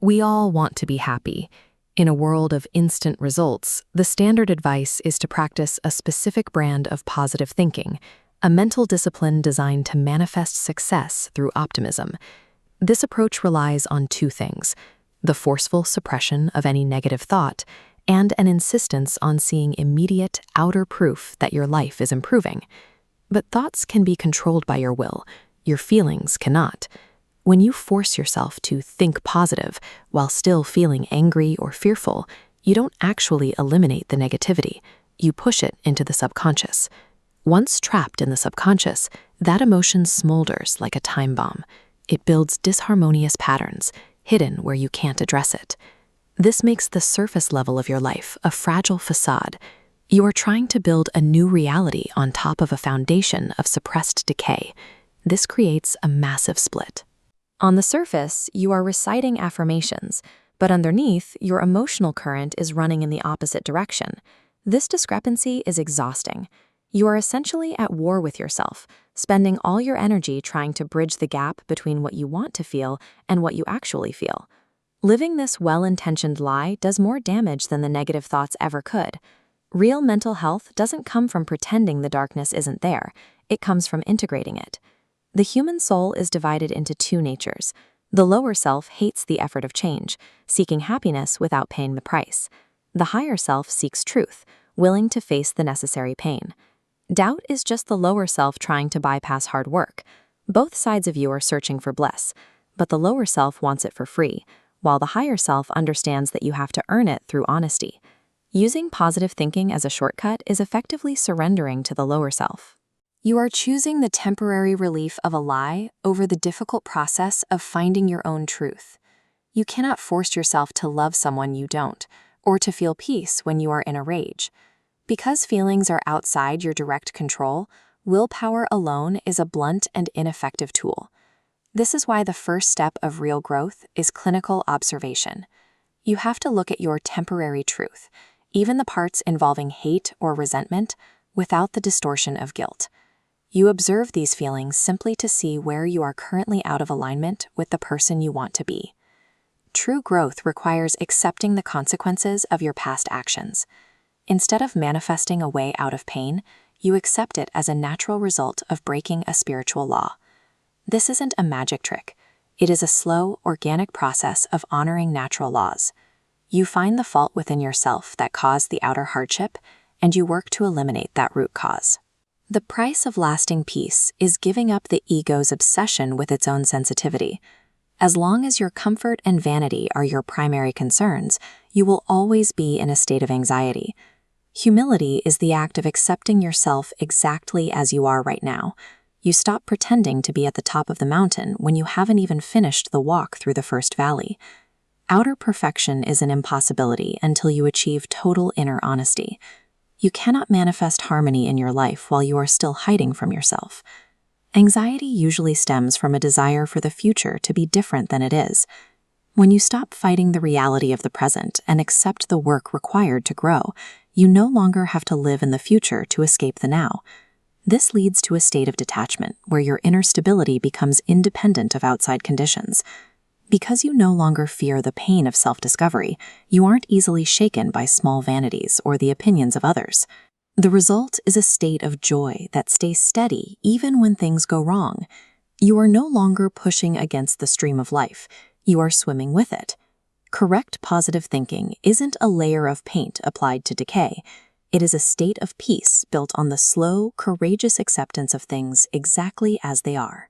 We all want to be happy. In a world of instant results, the standard advice is to practice a specific brand of positive thinking, a mental discipline designed to manifest success through optimism. This approach relies on two things: the forceful suppression of any negative thought and an insistence on seeing immediate outer proof that your life is improving. But thoughts can be controlled by your will. Your feelings cannot. When you force yourself to think positive while still feeling angry or fearful, you don't actually eliminate the negativity. You push it into the subconscious. Once trapped in the subconscious, that emotion smolders like a time bomb. It builds disharmonious patterns, hidden where you can't address it. This makes the surface level of your life a fragile facade. You are trying to build a new reality on top of a foundation of suppressed decay. This creates a massive split. On the surface, you are reciting affirmations, but underneath, your emotional current is running in the opposite direction. This discrepancy is exhausting. You are essentially at war with yourself, spending all your energy trying to bridge the gap between what you want to feel and what you actually feel. Living this well-intentioned lie does more damage than the negative thoughts ever could. Real mental health doesn't come from pretending the darkness isn't there. It comes from integrating it. The human soul is divided into two natures. The lower self hates the effort of change, seeking happiness without paying the price. The higher self seeks truth, willing to face the necessary pain. Doubt is just the lower self trying to bypass hard work. Both sides of you are searching for bliss, but the lower self wants it for free, while the higher self understands that you have to earn it through honesty. Using positive thinking as a shortcut is effectively surrendering to the lower self. You are choosing the temporary relief of a lie over the difficult process of finding your own truth. You cannot force yourself to love someone you don't, or to feel peace when you are in a rage. Because feelings are outside your direct control, willpower alone is a blunt and ineffective tool. This is why the first step of real growth is clinical observation. You have to look at your temporary truth, even the parts involving hate or resentment, without the distortion of guilt. You observe these feelings simply to see where you are currently out of alignment with the person you want to be. True growth requires accepting the consequences of your past actions. Instead of manifesting a way out of pain, you accept it as a natural result of breaking a spiritual law. This isn't a magic trick. It is a slow, organic process of honoring natural laws. You find the fault within yourself that caused the outer hardship, and you work to eliminate that root cause. The price of lasting peace is giving up the ego's obsession with its own sensitivity. As long as your comfort and vanity are your primary concerns, you will always be in a state of anxiety. Humility is the act of accepting yourself exactly as you are right now. You stop pretending to be at the top of the mountain when you haven't even finished the walk through the first valley. Outer perfection is an impossibility until you achieve total inner honesty. You cannot manifest harmony in your life while you are still hiding from yourself. Anxiety usually stems from a desire for the future to be different than it is. When you stop fighting the reality of the present and accept the work required to grow, you no longer have to live in the future to escape the now. This leads to a state of detachment where your inner stability becomes independent of outside conditions. Because you no longer fear the pain of self-discovery, you aren't easily shaken by small vanities or the opinions of others. The result is a state of joy that stays steady even when things go wrong. You are no longer pushing against the stream of life. You are swimming with it. Correct positive thinking isn't a layer of paint applied to decay. It is a state of peace built on the slow, courageous acceptance of things exactly as they are.